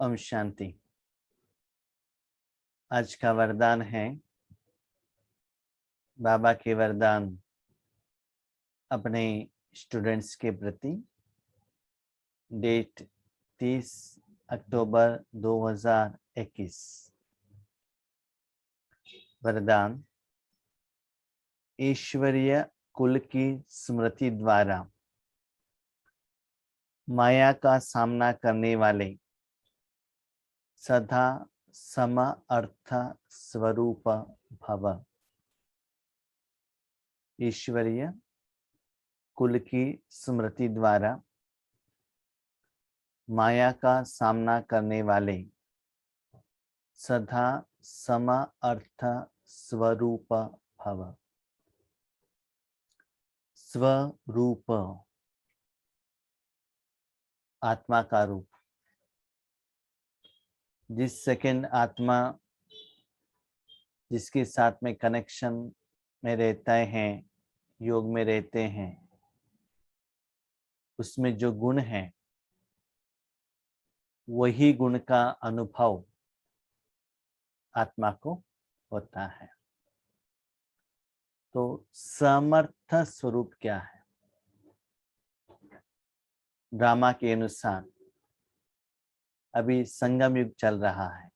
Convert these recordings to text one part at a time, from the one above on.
ओम शांति। आज का वरदान है बाबा के वरदान अपने स्टूडेंट्स के प्रति। डेट 30 अक्टूबर 2021। वरदान: ईश्वरीय कुल की स्मृति द्वारा माया का सामना करने वाले सदा सम अर्थ स्वरूप भव। ईश्वरीय कुल की स्मृति द्वारा माया का सामना करने वाले सदा सम अर्थ स्वरूप भव। स्वरूप आत्मा का रूप। जिस सेकंड आत्मा जिसके साथ में कनेक्शन में रहते हैं, योग में रहते हैं, उसमें जो गुण है वही गुण का अनुभव आत्मा को होता है। तो समर्थ स्वरूप क्या है? ड्रामा के अनुसार अभी संगम युग चल रहा है,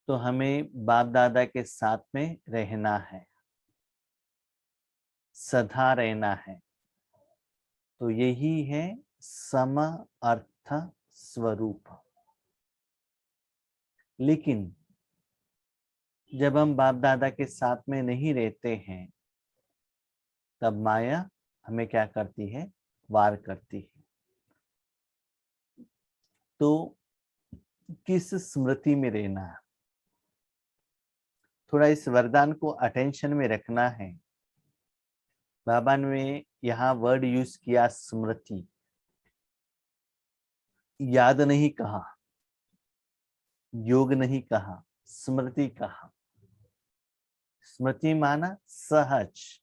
तो हमें बाप दादा के साथ में रहना है, सदा रहना है। तो यही है सम अर्थ स्वरूप। लेकिन जब हम बाप दादा के साथ में नहीं रहते हैं, तब माया हमें क्या करती है? वार करती है। तो किस स्मृति में रहना है? थोड़ा इस वरदान को अटेंशन में रखना है। बाबा ने यहाँ वर्ड यूज किया स्मृति। याद नहीं कहा, योग नहीं कहा, स्मृति कहा। स्मृति माना सहज,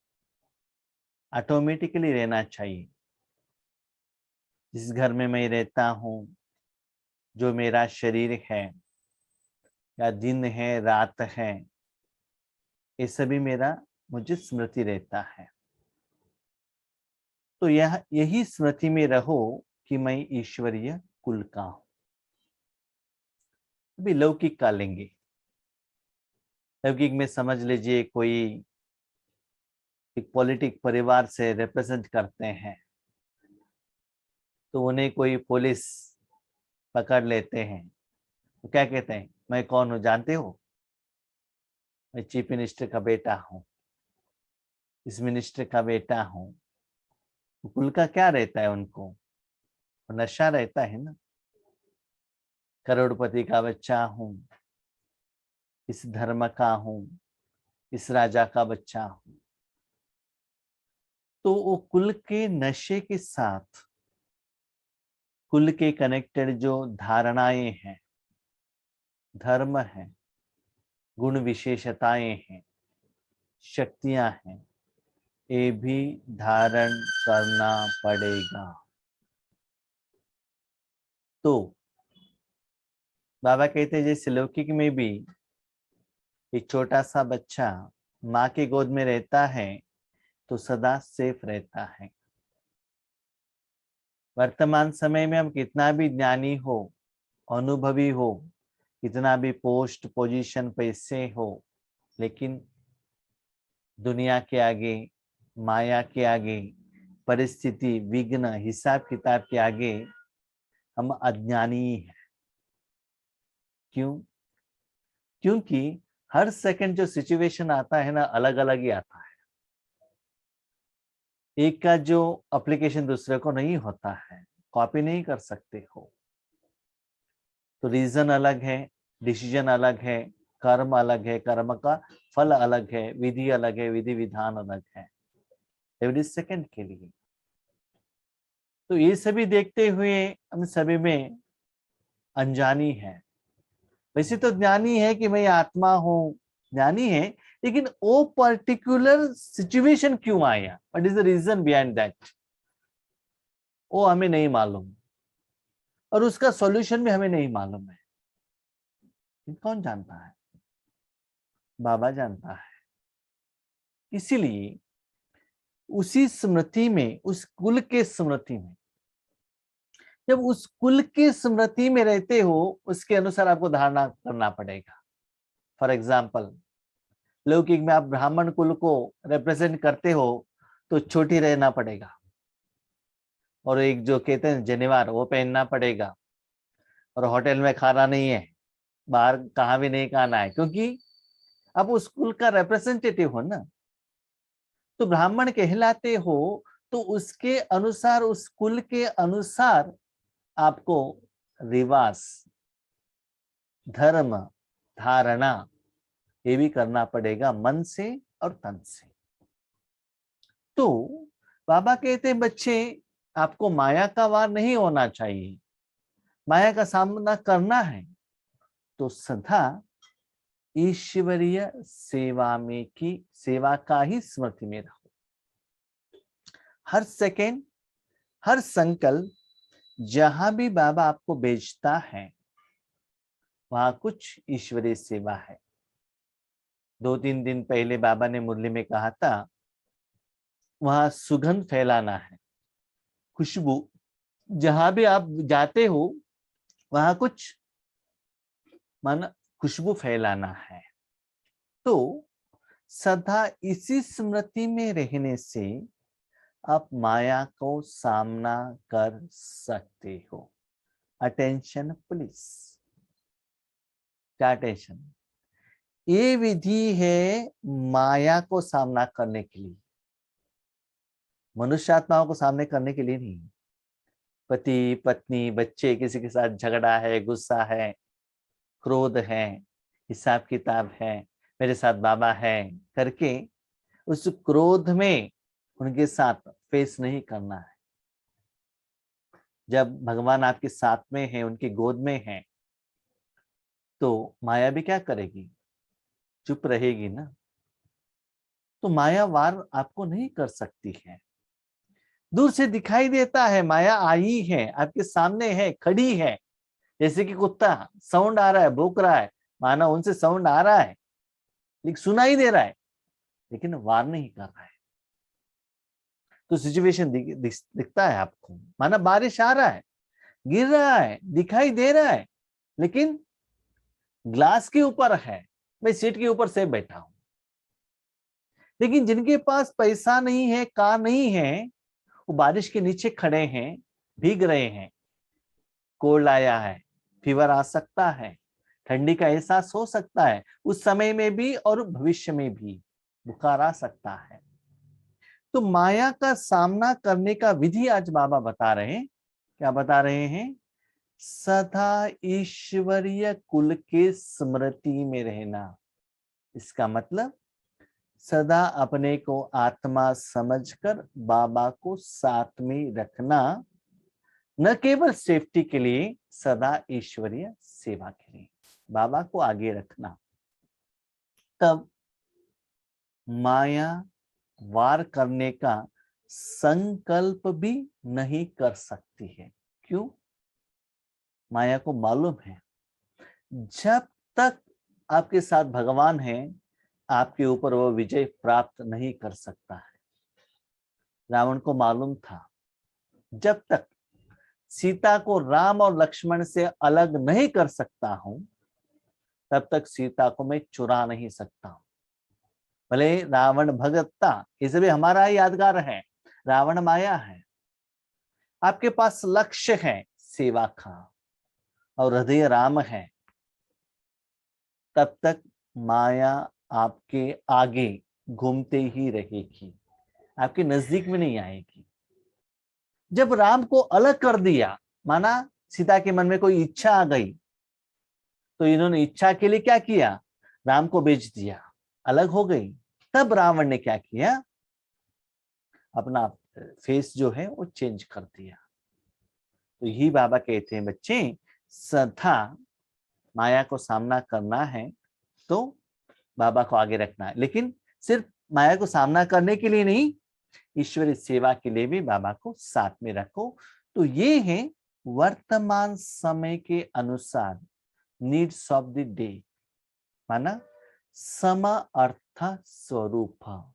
ऑटोमेटिकली रहना चाहिए। जिस घर में मैं रहता हूं, जो मेरा शरीर है, या दिन है, रात है, ये सभी मेरा मुझे स्मृति रहता है। तो यही स्मृति में रहो कि मैं ईश्वरीय कुल का हूं। अभी लौकिक का लेंगे। लौकिक में समझ लीजिए कोई एक पॉलिटिक परिवार से रिप्रेजेंट करते हैं, तो उन्हें कोई पुलिस पकड़ लेते हैं, तो क्या कहते हैं? मैं कौन हूं जानते हो? मैं चीफ मिनिस्टर का बेटा हूं, इस मिनिस्टर का बेटा हूं। कुल का क्या रहता है उनको? नशा रहता है ना। करोड़पति का बच्चा हूं, इस धर्म का हूं, इस राजा का बच्चा हूं। तो वो कुल के नशे के साथ कुल के कनेक्टेड जो धारणाएं हैं, धर्म है, गुण विशेषताएं हैं, शक्तियां हैं, ये भी धारण करना पड़ेगा। तो बाबा कहते हैं जैसे लौकिक में भी एक छोटा सा बच्चा माँ के गोद में रहता है तो सदा सेफ रहता है। वर्तमान समय में हम कितना भी ज्ञानी हो, अनुभवी हो, कितना भी पोस्ट पोजीशन पैसे हो, लेकिन दुनिया के आगे, माया के आगे, परिस्थिति, विघ्न, हिसाब किताब के आगे हम अज्ञानी हैं। क्यों? क्योंकि हर सेकंड जो सिचुएशन आता है ना, अलग अलग ही आता है। एक का जो एप्लीकेशन दूसरे को नहीं होता है, कॉपी नहीं कर सकते हो। तो रीजन अलग है, डिसीजन अलग है, कर्म अलग है, कर्म का फल अलग है, विधि अलग है, विधि विधान अलग है एवरी सेकंड के लिए। तो ये सभी देखते हुए हम सभी में अनजानी है। वैसे तो ज्ञानी है कि मैं आत्मा हूं, ज्ञानी है, लेकिन वो पर्टिकुलर सिचुएशन क्यों आया, what is the reason behind that, वो हमें नहीं मालूम। और उसका सॉल्यूशन भी हमें नहीं मालूम है। कौन जानता है? बाबा जानता है। इसीलिए उसी स्मृति में, उस कुल के स्मृति में, जब उस कुल की स्मृति में रहते हो, उसके अनुसार आपको धारणा करना पड़ेगा। फॉर एग्जाम्पल, लौकिक में आप ब्राह्मण कुल को रिप्रेजेंट करते हो तो चोटी रहना पड़ेगा, और एक जो कहते हैं जनेवार वो पहनना पड़ेगा, और होटल में खाना नहीं है, बाहर कहाँ भी नहीं खाना है, क्योंकि आप उस कुल का रिप्रेजेंटेटिव हो ना। तो ब्राह्मण कहलाते हो तो उसके अनुसार, उस कुल के अनुसार आपको रिवाज, धर्म, धारणा ये भी करना पड़ेगा मन से और तन से। तो बाबा कहते हैं बच्चे, आपको माया का वार नहीं होना चाहिए, माया का सामना करना है तो सदा ईश्वरीय सेवा में की सेवा का ही स्मृति में रहो। हर सेकेंड, हर संकल्प, जहां भी बाबा आपको भेजता है वहां कुछ ईश्वरीय सेवा है। 2-3 दिन पहले बाबा ने मुरली में कहा था, वहां सुगंध फैलाना है, खुशबू, जहां भी आप जाते हो वहां कुछ माना खुशबू फैलाना है। तो सदा इसी स्मृति में रहने से आप माया को सामना कर सकते हो। अटेंशन प्लीज, क्या अटेंशन? ये विधि है माया को सामना करने के लिए, मनुष्य आत्माओं को सामने करने के लिए नहीं। पति पत्नी बच्चे किसी के साथ झगड़ा है, गुस्सा है, क्रोध है, हिसाब किताब है, मेरे साथ बाबा है करके उस क्रोध में उनके साथ फेस नहीं करना है। जब भगवान आपके साथ में है, उनकी गोद में है, तो माया भी क्या करेगी? चुप रहेगी ना। तो माया वार आपको नहीं कर सकती है। दूर से दिखाई देता है माया आई है, आपके सामने है, खड़ी है। जैसे कि कुत्ता साउंड आ रहा है, भौंक रहा है, माना उनसे साउंड आ रहा है लेकिन सुनाई दे रहा है, लेकिन वार नहीं कर रहा है। तो सिचुएशन दिखता है आपको, माना बारिश आ रहा है, गिर रहा है, दिखाई दे रहा है, लेकिन ग्लास के ऊपर है, मैं सीट के ऊपर से बैठा हूं। लेकिन जिनके पास पैसा नहीं है, कार नहीं है, वो बारिश के नीचे खड़े हैं, भीग रहे हैं, कोल्ड आया है, फीवर आ सकता है, ठंडी का एहसास हो सकता है उस समय में भी, और भविष्य में भी बुखार आ सकता है। तो माया का सामना करने का विधि आज बाबा बता रहे हैं। क्या बता रहे हैं? सदा ईश्वरीय कुल के स्मृति में रहना। इसका मतलब सदा अपने को आत्मा समझकर बाबा को साथ में रखना, न केवल सेफ्टी के लिए, सदा ईश्वरीय सेवा के लिए बाबा को आगे रखना। तब माया वार करने का संकल्प भी नहीं कर सकती है। क्यों? माया को मालूम है जब तक आपके साथ भगवान है, आपके ऊपर वो विजय प्राप्त नहीं कर सकता है। रावण को मालूम था जब तक सीता को राम और लक्ष्मण से अलग नहीं कर सकता हूं, तब तक सीता को मैं चुरा नहीं सकता हूं। भले रावण भगत था, इसे भी हमारा यादगार है, रावण माया है। आपके पास लक्ष्य है सेवा का और हृदय राम है, तब तक माया आपके आगे घूमते ही रहेगी, आपके नजदीक में नहीं आएगी। जब राम को अलग कर दिया, माना सीता के मन में कोई इच्छा आ गई, तो इन्होंने इच्छा के लिए क्या किया? राम को बेच दिया, अलग हो गई। तब रावण ने क्या किया? अपना फेस जो है वो चेंज कर दिया। तो यही बाबा कहते हैं बच्चे, सदा माया को सामना करना है तो बाबा को आगे रखना है, लेकिन सिर्फ माया को सामना करने के लिए नहीं, ईश्वरीय सेवा के लिए भी बाबा को साथ में रखो। तो ये है वर्तमान समय के अनुसार नीड्स ऑफ द डे, माना सम अर्थ स्वरूप,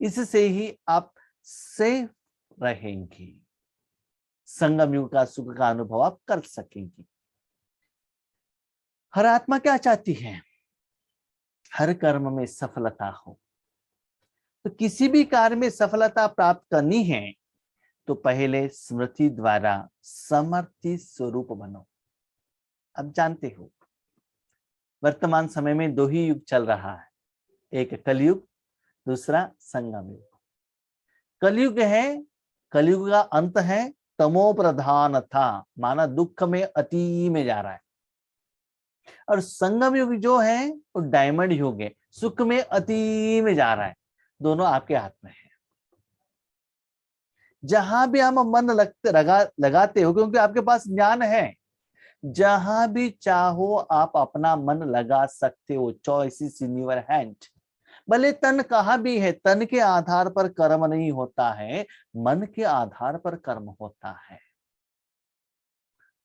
इससे ही आप सेफ रहेंगे, संगम युग का सुख का अनुभव आप कर सकेंगे। हर आत्मा क्या चाहती है? हर कर्म में सफलता हो। तो किसी भी कार्य में सफलता प्राप्त करनी है तो पहले स्मृति द्वारा समर्थी स्वरूप बनो। अब जानते हो वर्तमान समय में दो ही युग चल रहा है, एक कलयुग, दूसरा संगम युग। कलयुग है, कलयुग का अंत है तमो प्रधान था, माना दुख में अति में जा रहा है। और संगम युग जो है वो डायमंड युग है, सुख में अति में जा रहा है। दोनों आपके हाथ में है। जहां भी हम मन लगाते हो, क्योंकि आपके पास ज्ञान है, जहां भी चाहो आप अपना मन लगा सकते हो। Choice is in your hand. भले तन कहा भी है, तन के आधार पर कर्म नहीं होता है, मन के आधार पर कर्म होता है।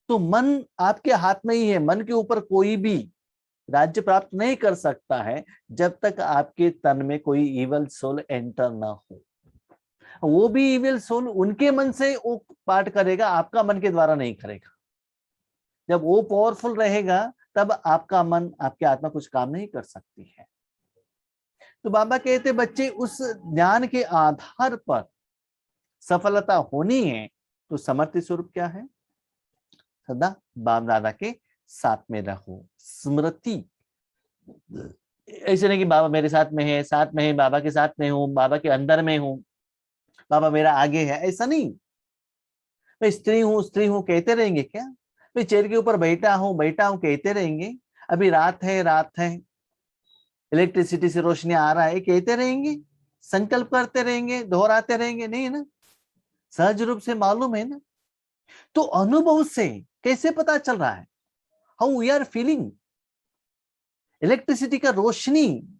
तो मन आपके हाथ में ही है। मन के ऊपर कोई भी राज्य प्राप्त नहीं कर सकता है जब तक आपके तन में कोई इवल सोल एंटर ना हो। वो भी इविल सोल उनके मन से वो पाठ करेगा, आपका मन के द्वारा नहीं करेगा। जब वो पावरफुल रहेगा तब आपका मन, आपकी आत्मा कुछ काम नहीं कर सकती है। तो बाबा कहते बच्चे उस ज्ञान के आधार पर सफलता होनी है तो समर्थी स्वरूप क्या है? सदा बाप दादा के साथ में रहो। स्मृति ऐसे नहीं कि बाबा मेरे साथ में है, साथ में है, बाबा के साथ में हूं, बाबा के अंदर में हूं, बाबा मेरा आगे है, ऐसा नहीं। मैं स्त्री हूं कहते रहेंगे क्या? मैं चेयर के ऊपर बैठा हूं कहते रहेंगे? अभी रात है, इलेक्ट्रिसिटी से रोशनी आ रहा है कहते रहेंगे? संकल्प करते रहेंगे, दोहराते रहेंगे? नहीं ना, सहज रूप से मालूम है ना। तो अनुभव से कैसे पता चल रहा है? How we are feeling. Electricity का रोशनी,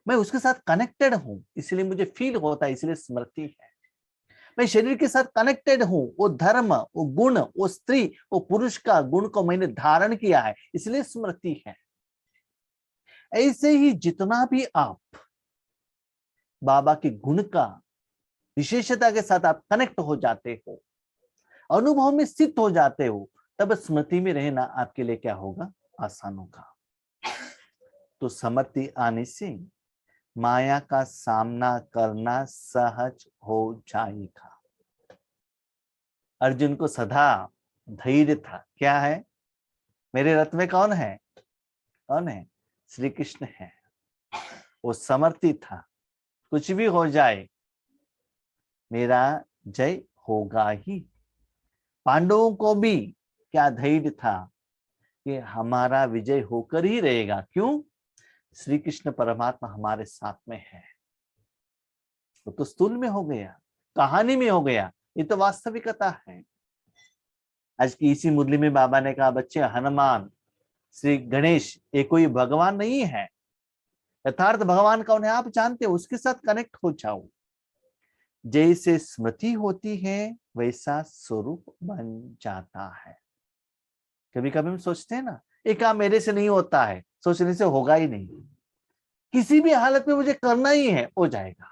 मैं उसके साथ कनेक्टेड हूं इसलिए मुझे फील होता है, इसलिए स्मृति है। मैं शरीर के साथ कनेक्टेड हूं, वो धर्म, वो गुण, वो स्त्री, वो पुरुष का गुण को मैंने धारण किया है, इसलिए स्मृति है। ऐसे ही जितना भी आप बाबा के गुण का विशेषता के साथ आप कनेक्ट हो जाते हो, अनुभव में स्थित हो जाते हो, तब स्मृति में रहना आपके लिए क्या होगा? आसान होगा। तो समृद्धि आने से माया का सामना करना सहज हो जाएगा। अर्जुन को सदा धैर्य था। क्या है? मेरे रथ में कौन है? कौन है? श्री कृष्ण है। वो समर्थी था, कुछ भी हो जाए मेरा जय होगा ही। पांडवों को भी क्या धैर्य था कि हमारा विजय होकर ही रहेगा। क्यों? श्री कृष्ण परमात्मा हमारे साथ में है। तो स्थूल में हो गया, कहानी में हो गया, ये तो वास्तविकता है। आज की इसी मुरली में बाबा ने कहा बच्चे, हनुमान, श्री गणेश ये कोई भगवान नहीं है। यथार्थ भगवान कौन है आप जानते हो, उसके साथ कनेक्ट हो जाओ। जैसे स्मृति होती है वैसा स्वरूप बन जाता है। कभी कभी हम सोचते हैं ना, ये काम मेरे से नहीं होता है, सोचने से होगा ही नहीं। किसी भी हालत में मुझे करना ही है, हो जाएगा।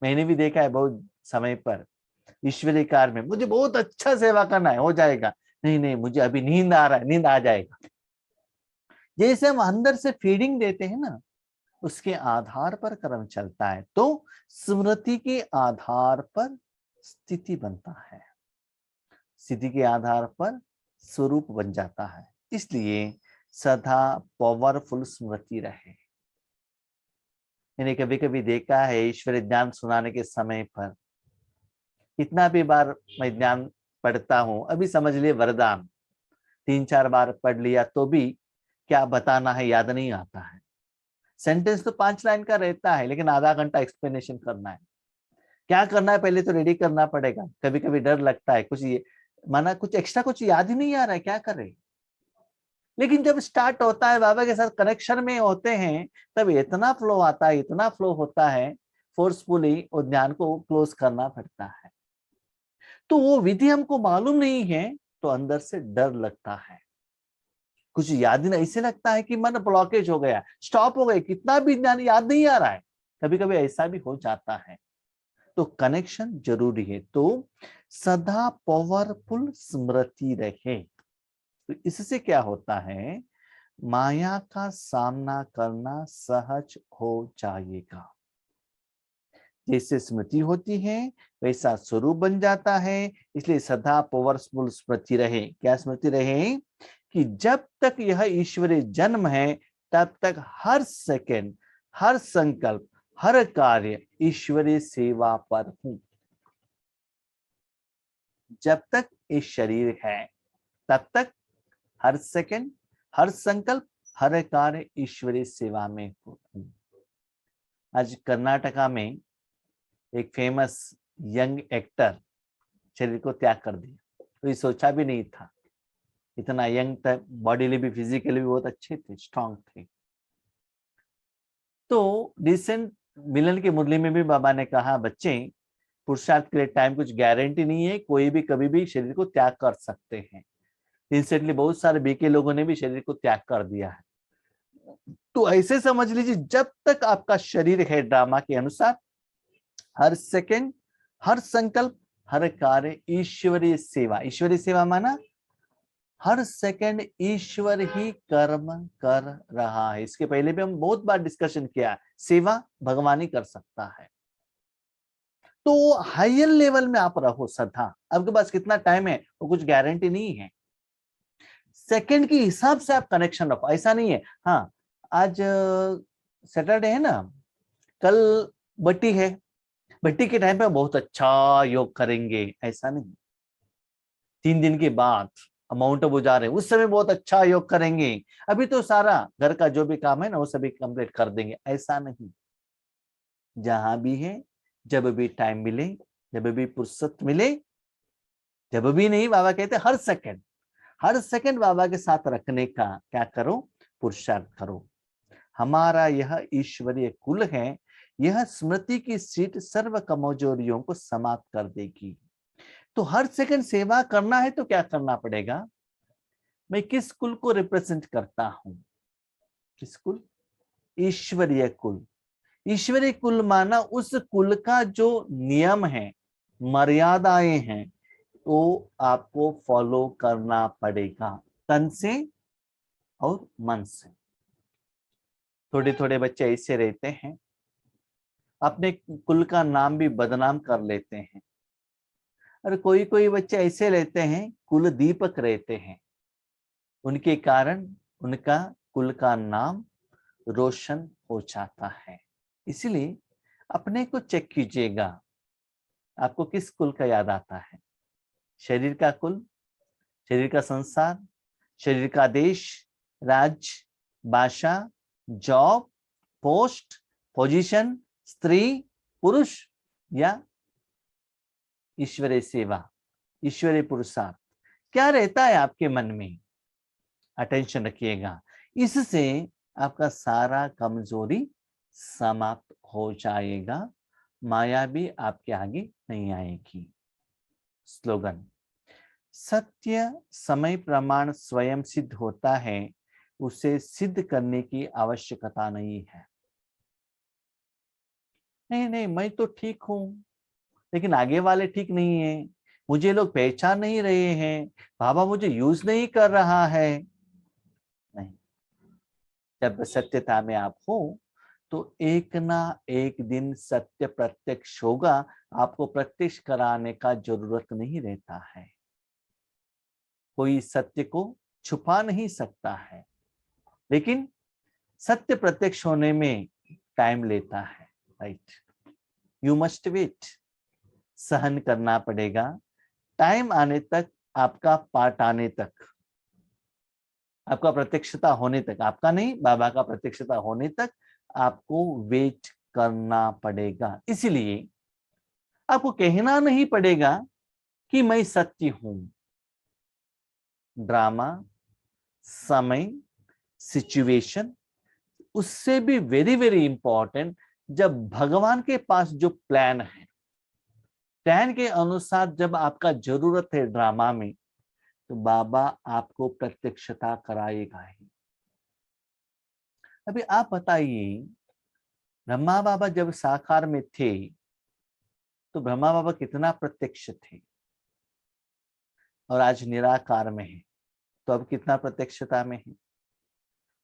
मैंने भी देखा है बहुत समय पर, ईश्वरीय कार्य में मुझे बहुत अच्छा सेवा करना है, हो जाएगा। नहीं, मुझे अभी नींद आ रहा है, नींद आ जाएगा। जैसे हम अंदर से फीडिंग देते हैं ना, उसके आधार पर कर्म चलता है। तो स्मृति के आधार पर स्थिति बनता है, स्थिति के आधार पर स्वरूप बन जाता है। इसलिए सदा पावरफुल स्मृति रहे। मैंने कभी कभी देखा है ईश्वरीय ज्ञान सुनाने के समय पर, कितना भी बार मैं ज्ञान पढ़ता हूं, अभी समझ लिए वरदान 3-4 बार पढ़ लिया तो भी क्या बताना है याद नहीं आता है। सेंटेंस तो 5 लाइन का रहता है, लेकिन आधा घंटा एक्सप्लेनेशन करना है। क्या करना है पहले तो रेडी करना पड़ेगा। कभी कभी डर लगता है, कुछ ये माना कुछ एक्स्ट्रा कुछ याद ही नहीं आ रहा है, क्या कर रहे। लेकिन जब स्टार्ट होता है, बाबा के साथ कनेक्शन में होते हैं, तब इतना फ्लो आता है, इतना फ्लो होता है, फोर्सफुली उस ज्ञान को क्लोज करना पड़ता है। तो वो विधि हमको मालूम नहीं है तो अंदर से डर लगता है, कुछ याद नहीं, ऐसे लगता है कि मन ब्लॉकेज हो गया, स्टॉप हो गए, कितना भी ज्ञान याद नहीं आ रहा है, कभी कभी ऐसा भी हो जाता है। तो कनेक्शन जरूरी है, तो सदा पावरफुल स्मृति रहे। तो इससे क्या होता है, माया का सामना करना सहज हो जाएगा। जैसे स्मृति होती है वैसा स्वरूप बन जाता है। इसलिए सदा पावरफुल स्मृति रहे। क्या स्मृति रहे, कि जब तक यह ईश्वरीय जन्म है तब तक हर सेकंड, हर संकल्प, हर कार्य ईश्वरीय सेवा पर हूं। जब तक इस शरीर है तब तक हर सेकंड, हर संकल्प, हर कार्य ईश्वरीय सेवा में हूं। आज कर्नाटका में एक फेमस यंग एक्टर शरीर को त्याग कर दिया। तो ये सोचा भी नहीं था, इतना यंग था, बॉडीली भी फिजिकली भी बहुत अच्छे थे, स्ट्रांग थे। तो रिसेंट मिलन की मुरली में भी बाबा ने कहा, बच्चे पुरुषार्थ के लिए टाइम कुछ गारंटी नहीं है, कोई भी कभी भी शरीर को त्याग कर सकते हैं। रिसेंटली बहुत सारे बीके लोगों ने भी शरीर को त्याग कर दिया है। तो ऐसे समझ लीजिए, जब तक आपका शरीर है ड्रामा के अनुसार, हर सेकंड, हर संकल्प, हर कार्य ईश्वरीय सेवा। ईश्वरीय सेवा माना हर सेकंड ईश्वर ही कर्म कर रहा है। इसके पहले भी हम बहुत बार डिस्कशन किया, सेवा भगवान ही कर सकता है। तो हायर लेवल में आप रहो सदा। आपके पास कितना टाइम है वो कुछ गारंटी नहीं है, सेकंड के हिसाब से आप कनेक्शन रखो। ऐसा नहीं है हाँ आज सैटरडे है ना, कल बट्टी है, बट्टी के टाइम पे बहुत अच्छा योग करेंगे, ऐसा नहीं। 3 दिन के बाद माउंट आबू जा रहे हैं, उस समय बहुत अच्छा योग करेंगे, अभी तो सारा घर का जो भी काम है ना वो सभी कंप्लीट कर देंगे, ऐसा नहीं। जहां भी है, जब भी टाइम मिले, जब भी फुर्सत मिले, जब भी नहीं, बाबा कहते हर सेकंड, हर सेकंड बाबा के साथ रखने का क्या करो, पुरुषार्थ करो। हमारा यह ईश्वरीय कुल है, यह स्मृति की सीट सर्व कमजोरियों को समाप्त कर देगी। तो हर सेकंड सेवा करना है तो क्या करना पड़ेगा, मैं किस कुल को रिप्रेजेंट करता हूं, किस कुल, ईश्वरीय कुल। ईश्वरीय कुल माना उस कुल का जो नियम है, मर्यादाएं हैं, वो आपको फॉलो करना पड़ेगा तन से और मन से। थोड़े थोड़े बच्चे ऐसे रहते हैं, अपने कुल का नाम भी बदनाम कर लेते हैं। और कोई कोई बच्चे ऐसे रहते हैं, कुल दीपक रहते हैं, उनके कारण उनका कुल का नाम रोशन हो जाता है। इसलिए अपने को चेक कीजिएगा, आपको किस कुल का याद आता है, शरीर का कुल, शरीर का संसार, शरीर का देश, राज्य, भाषा, जॉब, पोस्ट, पोजीशन, स्त्री, पुरुष, या ईश्वरीय सेवा, ईश्वरीय पुरुषार्थ, क्या रहता है आपके मन में, अटेंशन रखिएगा। इससे आपका सारा कमजोरी समाप्त हो जाएगा, माया भी आपके आगे नहीं आएगी। स्लोगन, सत्य समय प्रमाण स्वयं सिद्ध होता है, उसे सिद्ध करने की आवश्यकता नहीं है। नहीं नहीं, मैं तो ठीक हूं, लेकिन आगे वाले ठीक नहीं है, मुझे लोग पहचान नहीं रहे हैं, बाबा मुझे यूज नहीं कर रहा है। नहीं, जब सत्यता में आप हो तो एक ना एक दिन सत्य प्रत्यक्ष होगा, आपको प्रत्यक्ष कराने का जरूरत नहीं रहता है। कोई सत्य को छुपा नहीं सकता है, लेकिन सत्य प्रत्यक्ष होने में टाइम लेता है। राइट, यू मस्ट वेट, सहन करना पड़ेगा, टाइम आने तक, आपका पार्ट आने तक, आपका प्रत्यक्षता होने तक, आपका नहीं बाबा का प्रत्यक्षता होने तक आपको वेट करना पड़ेगा। इसलिए आपको कहना नहीं पड़ेगा कि मैं सत्य हूं। ड्रामा, समय, सिचुएशन, उससे भी वेरी वेरी इंपॉर्टेंट, जब भगवान के पास जो प्लान है, प्लान के अनुसार जब आपका जरूरत है ड्रामा में, तो बाबा आपको प्रत्यक्षता कराएगा ही। अभी आप बताइए, ब्रह्मा बाबा जब साकार में थे तो ब्रह्मा बाबा कितना प्रत्यक्ष थे, और आज निराकार में है तो अब कितना प्रत्यक्षता में है?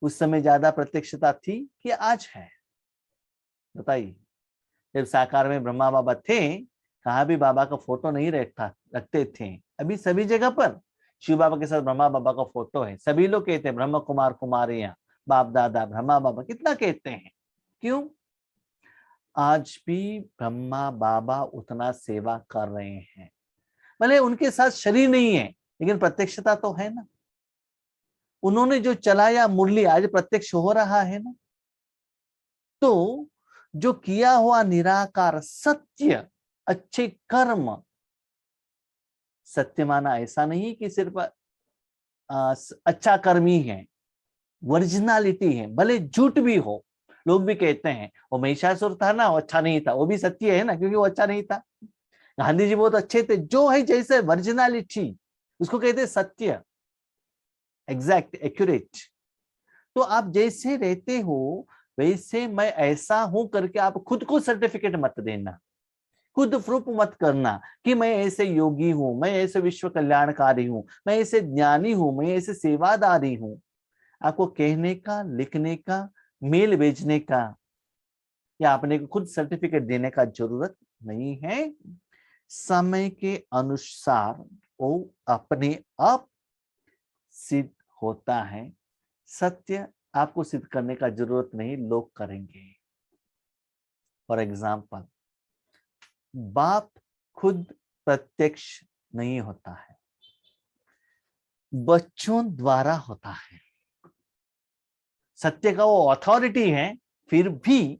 उस समय ज्यादा प्रत्यक्षता थी कि आज है? बताइए। जब साकार में ब्रह्मा बाबा थे, कहाँ भी बाबा का फोटो नहीं रखते थे। अभी सभी जगह पर शिव बाबा के साथ ब्रह्मा बाबा का फोटो है। सभी लोग कहते हैं ब्रह्म कुमार कुमारियां, बाप दादा ब्रह्मा बाबा, कितना कहते हैं। क्यों? आज भी ब्रह्मा बाबा उतना सेवा कर रहे हैं। भले उनके साथ शरीर नहीं है, लेकिन प्रत्यक्षता तो है ना। उन्होंने जो चलाया मुरली आज प्रत्यक्ष हो रहा है ना। तो जो किया हुआ निराकार सत्य, अच्छे कर्म, सत्य माना ऐसा नहीं कि सिर्फ अच्छा कर्मी है, ओरिजिनलिटी है। भले झूठ भी हो, लोग भी कहते हैं वो महिषासुर था ना, वो अच्छा नहीं था, वो भी सत्य है ना, क्योंकि वो अच्छा नहीं था। गांधी जी बहुत अच्छे थे, जो है जैसे ओरिजिनलिटी, उसको कहते हैं सत्य, एग्जैक्ट, एक्यूरेट। तो आप जैसे रहते हो वैसे मैं ऐसा हूं करके आप खुद को सर्टिफिकेट मत देना, खुद प्रूफ मत करना कि मैं ऐसे योगी हूं, मैं ऐसे विश्व कल्याणकारी हूं, मैं ऐसे ज्ञानी हूं, मैं ऐसे सेवादारी हूं। आपको कहने का, लिखने का, मेल भेजने का या अपने को खुद सर्टिफिकेट देने का जरूरत नहीं है। समय के अनुसार वो अपने आप सिद्ध होता है। सत्य आपको सिद्ध करने का जरूरत नहीं, लोग करेंगे। फॉर एग्जाम्पल, बाप खुद प्रत्यक्ष नहीं होता है, बच्चों द्वारा होता है। सत्य का वो अथॉरिटी है, फिर भी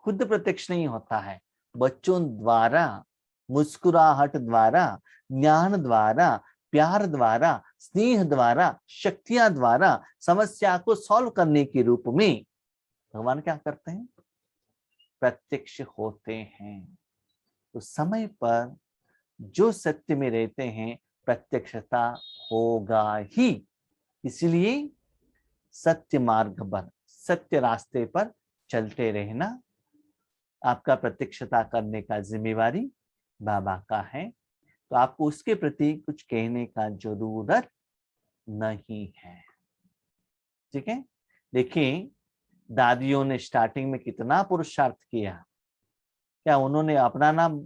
खुद प्रत्यक्ष नहीं होता है। बच्चों द्वारा, मुस्कुराहट द्वारा, ज्ञान द्वारा, प्यार द्वारा, स्नेह द्वारा, शक्तियां द्वारा समस्या को सॉल्व करने के रूप में भगवान क्या करते हैं? प्रत्यक्ष होते हैं। तो समय पर जो सत्य में रहते हैं प्रत्यक्षता होगा ही। इसलिए सत्य मार्ग पर, सत्य रास्ते पर चलते रहना। आपका प्रत्यक्षता करने का जिम्मेवारी बाबा का है, तो आपको उसके प्रति कुछ कहने का जरूरत नहीं है। ठीक है। देखिए, दादियों ने स्टार्टिंग में कितना पुरुषार्थ किया। क्या उन्होंने अपना नाम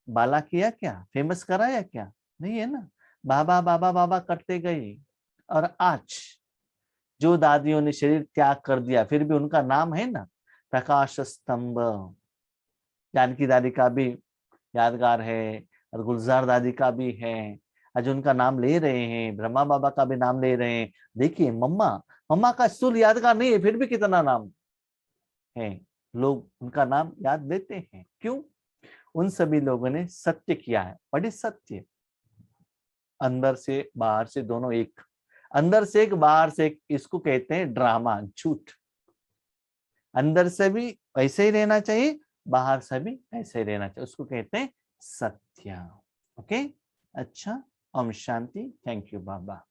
बाला किया? क्या फेमस कराया? क्या नहीं है ना। बाबा बाबा बाबा करते गए, और आज जो दादियों ने शरीर त्याग कर दिया, फिर भी उनका नाम है ना, प्रकाश स्तंभ। जानकी दादी का भी यादगार है, और गुलजार दादी का भी है। आज उनका नाम ले रहे हैं, ब्रह्मा बाबा का भी नाम ले रहे हैं। देखिए, मम्मा, मम्मा का स्थूल यादगार नहीं है, फिर भी कितना नाम है। लोग उनका नाम याद देते हैं। क्यों? उन सभी लोगों ने सत्य किया है। बड़े सत्य, अंदर से बाहर से दोनों एक, अंदर से एक बाहर से एक, इसको कहते हैं ड्रामा, झूठ। अंदर से भी ऐसे ही रहना चाहिए, बाहर से भी ऐसे ही रहना चाहिए, उसको कहते हैं सत्य। ओके, अच्छा, Om Shanti. Thank you Baba.